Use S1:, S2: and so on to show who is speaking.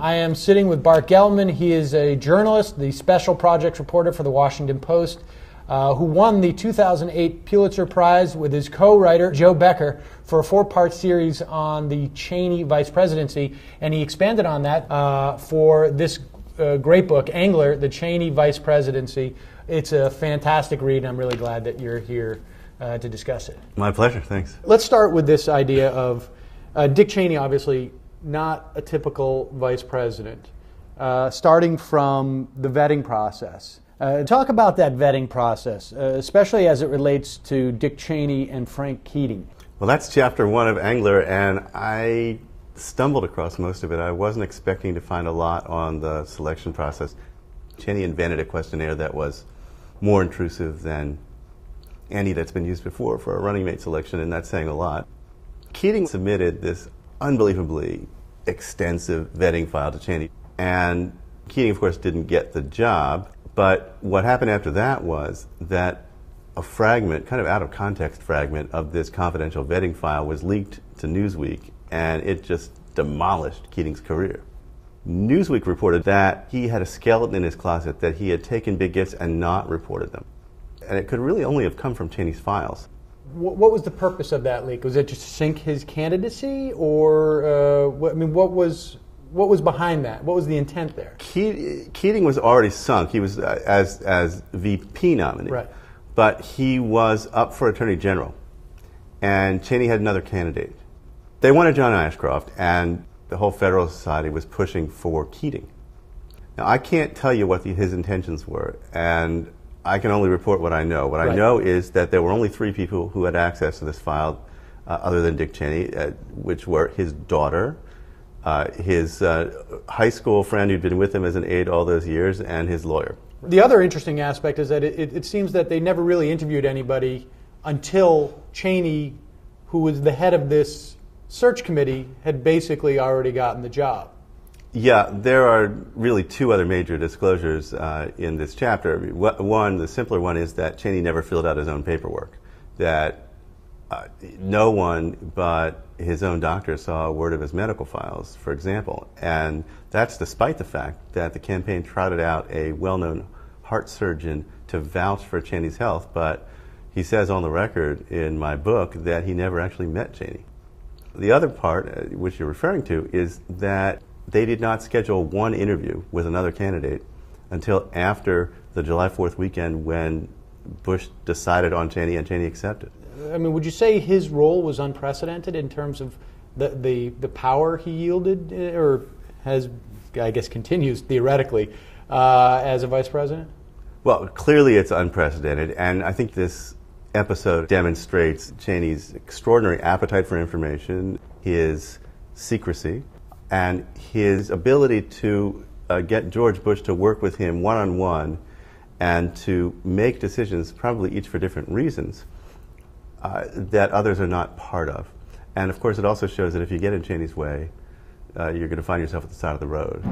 S1: I am sitting with Bart Gellman. He is a journalist, the special projects reporter for the Washington Post, who won the 2008 Pulitzer Prize with his co-writer, Joe Becker, for a 4-part series on the Cheney Vice Presidency. And he expanded on that for this great book, Angler, the Cheney Vice Presidency. It's a fantastic read, and I'm really glad that you're here to discuss it.
S2: My pleasure, thanks.
S1: Let's start with this idea of Dick Cheney, obviously not a typical vice president, starting from the vetting process. Talk about that vetting process, especially as it relates to Dick Cheney and Frank Keating.
S2: Well, that's chapter 1 of Angler, and I stumbled across most of it. I wasn't expecting to find a lot on the selection process. Cheney invented a questionnaire that was more intrusive than any that's been used before for a running mate selection, and that's saying a lot. Keating submitted this unbelievably extensive vetting file to Cheney, and Keating, of course, didn't get the job, but what happened after that was that a fragment, kind of out of context fragment, of this confidential vetting file was leaked to Newsweek, and it just demolished Keating's career. Newsweek reported that he had a skeleton in his closet, that he had taken big gifts and not reported them. And it could really only have come from Cheney's files.
S1: What was the purpose of that leak? Was it just to sink his candidacy, or what was behind that? What was the intent there?
S2: Keating was already sunk. He was as VP nominee,
S1: right?
S2: But he was up for Attorney General, and Cheney had another candidate. They wanted John Ashcroft, and the whole Federalist Society was pushing for Keating. Now, I can't tell you what his intentions were, and I can only report what I know. What I know is that there were only 3 people who had access to this file other than Dick Cheney, which were his daughter, his high school friend who'd been with him as an aide all those years, and his lawyer. The
S1: other interesting aspect is that it seems that they never really interviewed anybody until Cheney, who was the head of this search committee, had basically already gotten the job.
S2: Yeah, there are really 2 other major disclosures in this chapter. One, the simpler one, is that Cheney never filled out his own paperwork, that no one but his own doctor saw a word of his medical files, for example. And that's despite the fact that the campaign trotted out a well-known heart surgeon to vouch for Cheney's health, but he says on the record in my book that he never actually met Cheney. The other part, which you're referring to, is that they did not schedule one interview with another candidate until after the July 4th weekend, when Bush decided on Cheney and Cheney accepted.
S1: I mean, would you say his role was unprecedented in terms of the power he yielded, or has, I guess, continues theoretically as a vice president?
S2: Well, clearly it's unprecedented, and I think this episode demonstrates Cheney's extraordinary appetite for information, his secrecy, and his ability to get George Bush to work with him one-on-one and to make decisions, probably each for different reasons, that others are not part of. And of course, it also shows that if you get in Cheney's way, you're going to find yourself at the side of the road.